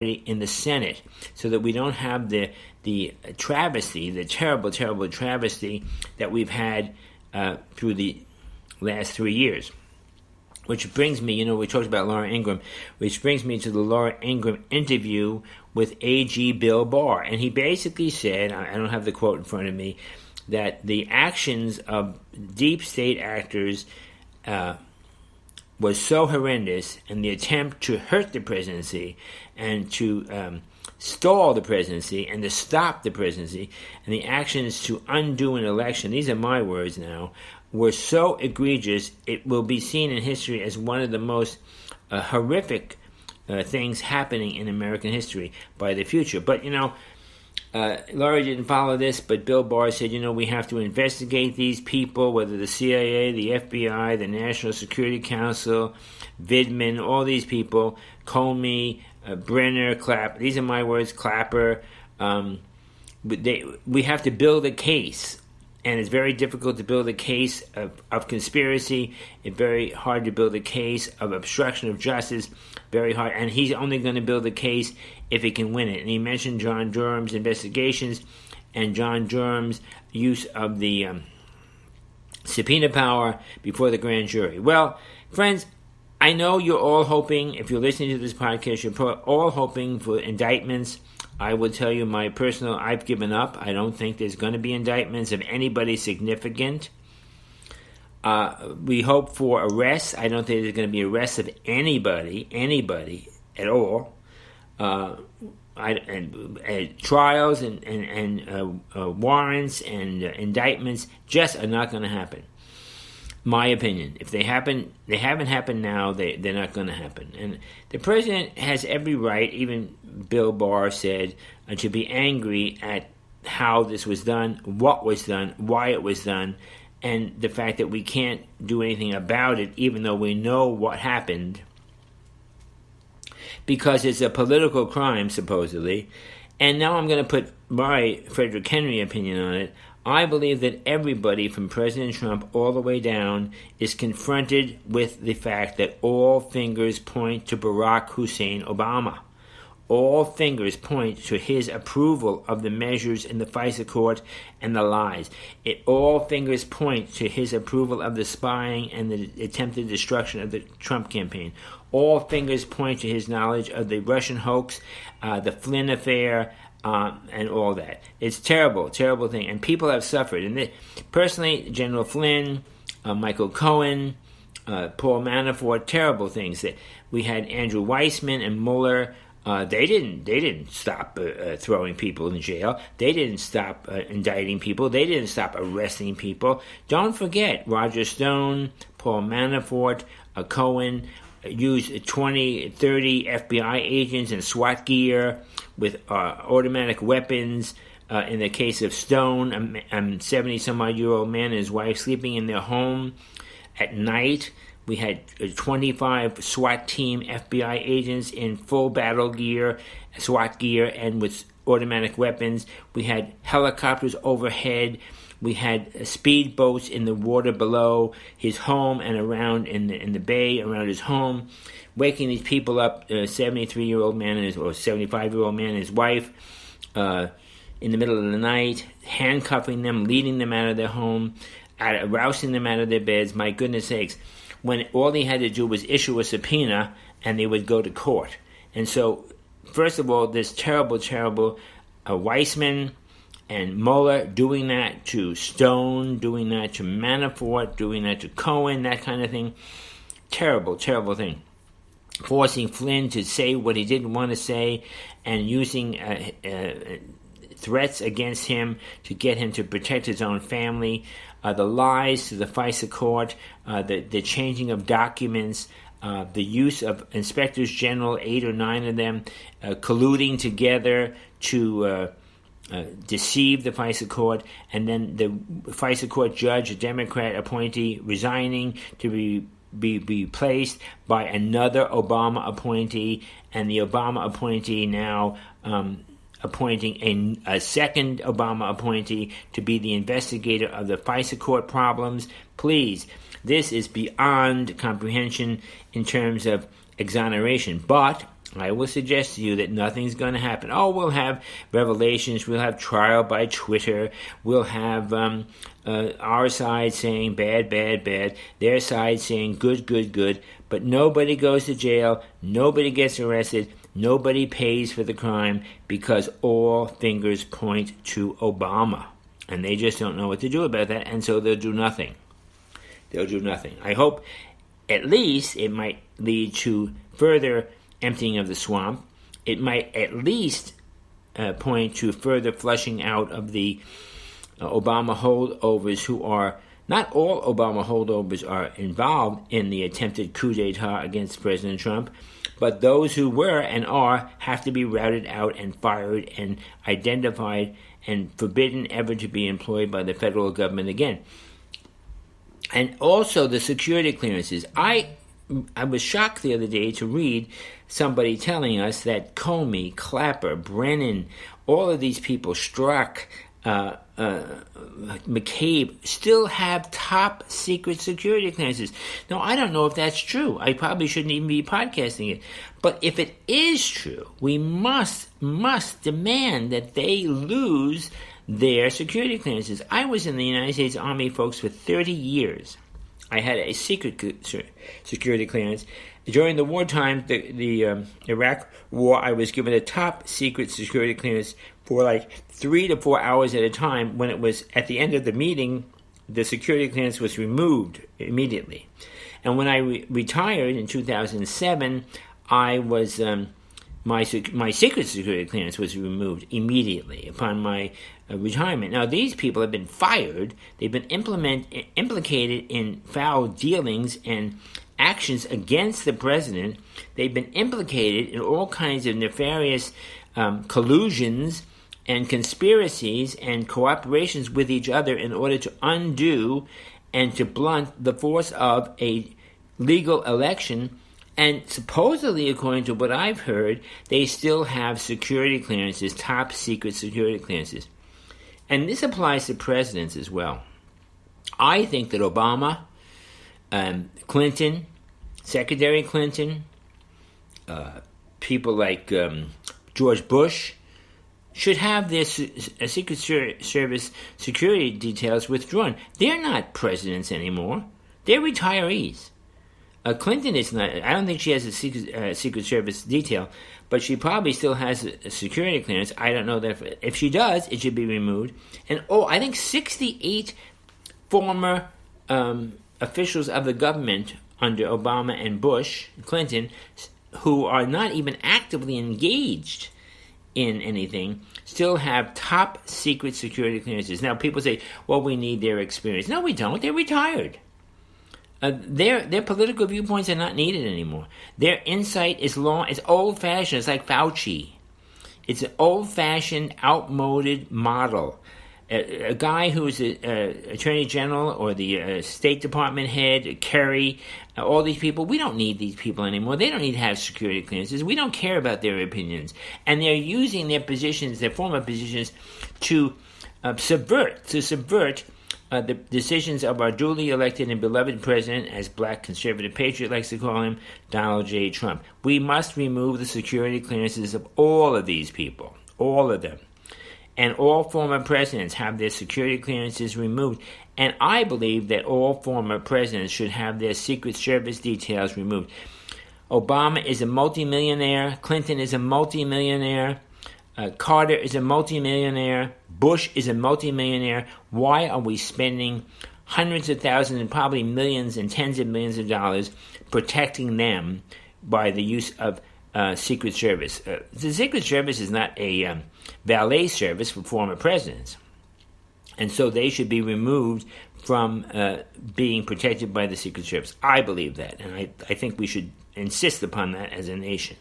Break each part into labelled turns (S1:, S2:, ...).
S1: in the Senate, so that we don't have the travesty, the terrible travesty that we've had through the last 3 years. Which brings me, we talked about Laura Ingraham, which brings me to the Laura Ingraham interview with AG Bill Barr. And he basically said, I don't have the quote in front of me, that the actions of deep state actors was so horrendous, and the attempt to hurt the presidency and to stall the presidency and to stop the presidency, and the actions to undo an election, these are my words now, were so egregious, it will be seen in history as one of the most horrific things happening in American history by the future. But, Laurie didn't follow this, but Bill Barr said, we have to investigate these people, whether the CIA, the FBI, the National Security Council, Vidman, all these people, Comey, Brenner, Clapper, these are my words, Clapper. We have to build a case. And it's very difficult to build a case of conspiracy. It's very hard to build a case of obstruction of justice. Very hard. And he's only going to build a case if he can win it. And he mentioned John Durham's investigations and John Durham's use of the subpoena power before the grand jury. Well, friends, I know you're all hoping, if you're listening to this podcast, you're all hoping for indictments. I will tell you I've given up. I don't think there's going to be indictments of anybody significant. We hope for arrests. I don't think there's going to be arrests of anybody at all. Trials and warrants and indictments just are not going to happen. My opinion. If they haven't happened now, they're not going to happen. And the president has every right, even Bill Barr said, to be angry at how this was done, what was done, why it was done, and the fact that we can't do anything about it, even though we know what happened, because it's a political crime, supposedly. And now I'm going to put my Frederick Henry opinion on it. I believe that everybody from President Trump all the way down is confronted with the fact that all fingers point to Barack Hussein Obama. All fingers point to his approval of the measures in the FISA court and the lies. All fingers point to his approval of the spying and the attempted destruction of the Trump campaign. All fingers point to his knowledge of the Russian hoax, the Flynn affair, and all that. It's terrible thing, and people have suffered. And personally, General Flynn, Michael Cohen, Paul Manafort, terrible things. That we had Andrew Weissman and Mueller. They didn't stop throwing people in jail. They didn't stop indicting people. They didn't stop arresting people. Don't forget Roger Stone, Paul Manafort, Cohen used 20, 30 FBI agents in SWAT gear with automatic weapons. In the case of Stone, a 70-some-odd-year-old man and his wife sleeping in their home at night. We had 25 SWAT team FBI agents in full battle gear, SWAT gear, and with automatic weapons. We had helicopters overhead. We had speedboats in the water below his home and around in the bay around his home, waking these people up, 73-year-old man or 75-year-old man and his wife, in the middle of the night, handcuffing them, leading them out of their home, rousing them out of their beds. My goodness sakes, when all he had to do was issue a subpoena and they would go to court. And so, first of all, this terrible Weissman and Mueller doing that to Stone, doing that to Manafort, doing that to Cohen, that kind of thing. Terrible thing. Forcing Flynn to say what he didn't want to say and using threats against him to get him to protect his own family. The lies to the FISA court, the changing of documents, the use of inspectors general, 8 or 9 of them, colluding together to deceive the FISA court, and then the FISA court judge, a Democrat appointee, resigning to be replaced by another Obama appointee, and the Obama appointee now appointing a second Obama appointee to be the investigator of the FISA court problems. Please, this is beyond comprehension in terms of exoneration. But I will suggest to you that nothing's going to happen. Oh, we'll have revelations. We'll have trial by Twitter. We'll have our side saying bad, bad, bad. Their side saying good, good, good. But nobody goes to jail. Nobody gets arrested. Nobody pays for the crime because all fingers point to Obama. And they just don't know what to do about that. And so they'll do nothing. They'll do nothing. I hope at least it might lead to further emptying of the swamp. It might at least point to further flushing out of the Obama holdovers who are, not all Obama holdovers are involved in the attempted coup d'etat against President Trump, but those who were and are have to be routed out and fired and identified and forbidden ever to be employed by the federal government again. And also the security clearances. I was shocked the other day to read somebody telling us that Comey, Clapper, Brennan, all of these people, Strzok, McCabe, still have top secret security clearances. Now, I don't know if that's true. I probably shouldn't even be podcasting it. But if it is true, we must demand that they lose their security clearances. I was in the United States Army, folks, for 30 years. I had a secret security clearance. During the wartime, the Iraq War, I was given a top secret security clearance for like 3 to 4 hours at a time. When it was at the end of the meeting, the security clearance was removed immediately. And when I retired in 2007, I was my secret security clearance was removed immediately upon my retirement. Now, these people have been fired. They've been implicated in foul dealings and actions against the president. They've been implicated in all kinds of nefarious collusions and conspiracies and cooperations with each other in order to undo and to blunt the force of a legal election. And supposedly, according to what I've heard, they still have security clearances, top secret security clearances. And this applies to presidents as well. I think that Obama, Clinton, Secretary Clinton, people like George Bush, should have their Secret Service security details withdrawn. They're not presidents anymore. They're retirees. Clinton is not. I don't think she has a Secret Service detail, but she probably still has a security clearance. I don't know that if she does, it should be removed. And I think 68 former officials of the government under Obama and Bush, Clinton, who are not even actively engaged in anything, still have top secret security clearances. Now, people say, well, we need their experience. No, we don't. They're retired. Their political viewpoints are not needed anymore. Their insight is it's old-fashioned. It's like Fauci. It's an old-fashioned, outmoded model. A guy who is the Attorney General or the State Department head, Kerry, all these people, we don't need these people anymore. They don't need to have security clearances. We don't care about their opinions. And they're using their positions, their former positions, to subvert the decisions of our duly elected and beloved president, as black-conservative-patriot likes to call him, Donald J. Trump. We must remove the security clearances of all of these people, all of them. And all former presidents have their security clearances removed. And I believe that all former presidents should have their Secret Service details removed. Obama is a multimillionaire. Clinton is a multimillionaire. Carter is a multimillionaire. Bush is a multimillionaire. Why are we spending hundreds of thousands and probably millions and tens of millions of dollars protecting them by the use of Secret Service? The Secret Service is not a valet service for former presidents. And so they should be removed from being protected by the Secret Service. I believe that, and I think we should insist upon that as a nation.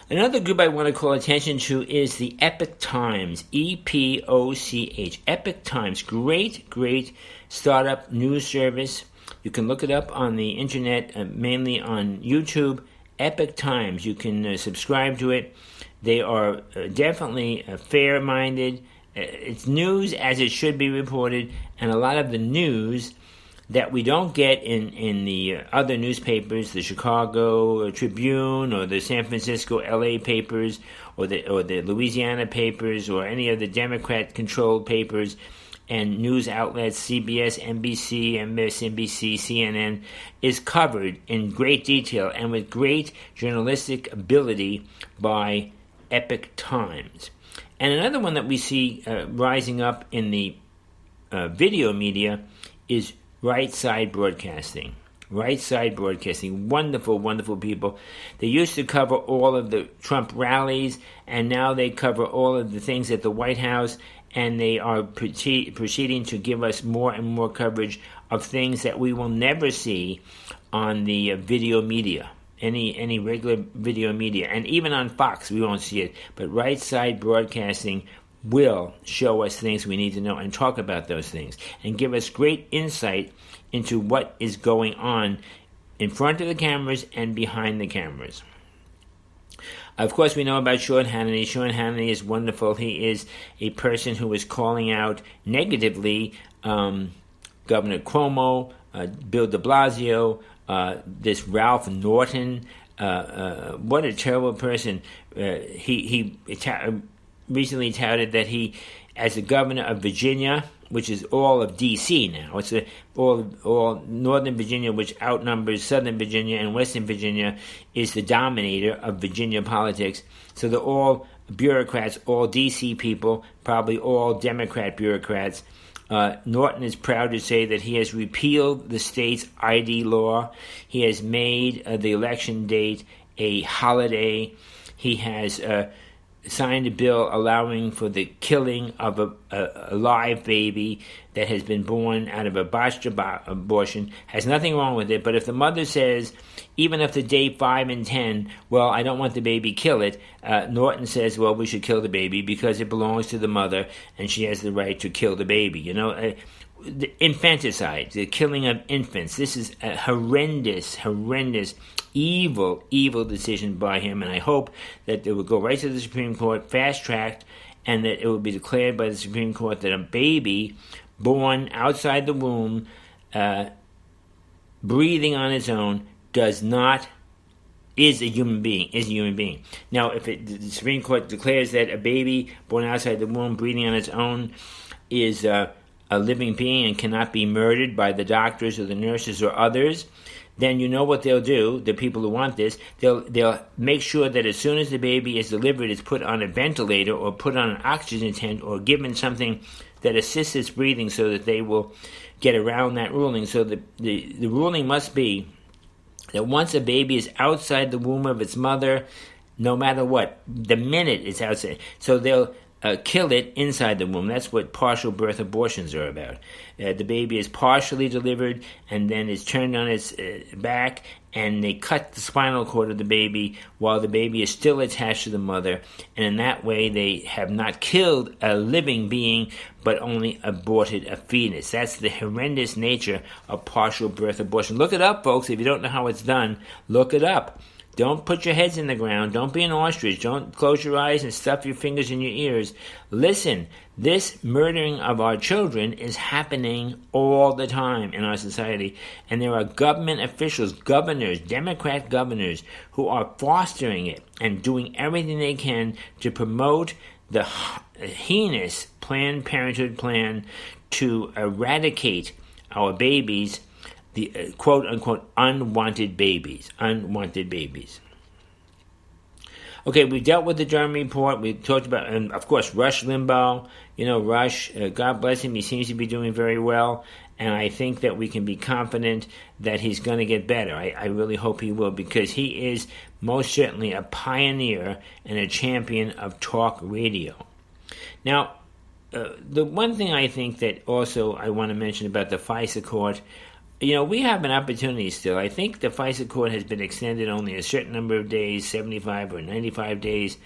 S1: Another group I want to call attention to is the Epoch Times, EPOCH. Epoch Times, great startup news service. You can look it up on the internet, mainly on YouTube. Epoch Times, you can subscribe to it. They are definitely fair-minded. It's news as it should be reported, and a lot of the news that we don't get in the other newspapers, the Chicago Tribune or the San Francisco LA papers or the Louisiana papers or any of the Democrat-controlled papers and news outlets, CBS, NBC, MSNBC, CNN, is covered in great detail and with great journalistic ability by Epoch Times. And another one that we see rising up in the video media is Right Side Broadcasting. Right Side Broadcasting, wonderful, wonderful people. They used to cover all of the Trump rallies, and now they cover all of the things at the White House, and they are proceeding to give us more and more coverage of things that we will never see on the video media, any regular video media. And even on Fox, we won't see it. But Right Side Broadcasting will show us things we need to know and talk about those things and give us great insight into what is going on in front of the cameras and behind the cameras. Of course, we know about Sean Hannity. Sean Hannity is wonderful. He is a person who is calling out negatively Governor Cuomo, Bill de Blasio, this Ralph Norton. What a terrible person. He recently touted that he, as the governor of Virginia, which is all of D.C. now, it's all Northern Virginia, which outnumbers Southern Virginia and Western Virginia, is the dominator of Virginia politics. So they're all bureaucrats, all D.C. people, probably all Democrat bureaucrats. Norton is proud to say that he has repealed the state's ID law. He has made the election date a holiday. He has signed a bill allowing for the killing of a live baby that has been born out of a botched abortion. Has nothing wrong with it, but if the mother says, even after day 5 and 10, well, I don't want the baby, kill it, Norton says, well, we should kill the baby because it belongs to the mother and she has the right to kill the baby. The infanticide, the killing of infants. This is a horrendous, evil decision by him, and I hope that it will go right to the Supreme Court, fast-tracked, and that it will be declared by the Supreme Court that a baby born outside the womb, breathing on its own, is a human being. Now, if the Supreme Court declares that a baby born outside the womb, breathing on its own, is a living being and cannot be murdered by the doctors or the nurses or others, then you know what they'll do, the people who want this, they'll make sure that as soon as the baby is delivered, it's put on a ventilator or put on an oxygen tent or given something that assists its breathing so that they will get around that ruling. So the ruling must be that once a baby is outside the womb of its mother, no matter what, the minute it's outside, so they'll kill it inside the womb. That's what partial birth abortions are about. The baby is partially delivered and then is turned on its back, and they cut the spinal cord of the baby while the baby is still attached to the mother. And in that way, they have not killed a living being, but only aborted a fetus. That's the horrendous nature of partial birth abortion. Look it up, folks. If you don't know how it's done, look it up. Don't put your heads in the ground. Don't be an ostrich. Don't close your eyes and stuff your fingers in your ears. Listen, this murdering of our children is happening all the time in our society. And there are government officials, governors, Democrat governors, who are fostering it and doing everything they can to promote the heinous Planned Parenthood plan to eradicate our babies, the quote-unquote unwanted babies. Okay, we dealt with the Durham report. We talked about, and of course, Rush Limbaugh. Rush, God bless him, he seems to be doing very well, and I think that we can be confident that he's going to get better. I really hope he will, because he is most certainly a pioneer and a champion of talk radio. Now, the one thing I think that also I want to mention about the FISA court, we have an opportunity still. I think the FISA court has been extended only a certain number of days, 75 or 95 days,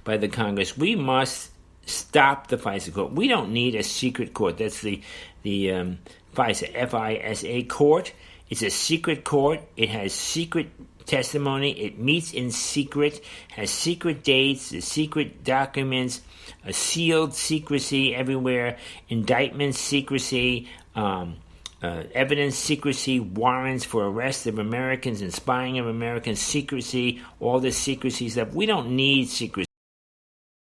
S1: by the Congress. We must stop the FISA court. We don't need a secret court. That's the FISA, F-I-S-A court. It's a secret court. It has secret testimony. It meets in secret, has secret dates, secret documents, a sealed secrecy everywhere, indictments, secrecy, evidence secrecy, warrants for arrest of Americans and spying of Americans, secrecy, all this secrecy stuff. We don't need secrecy.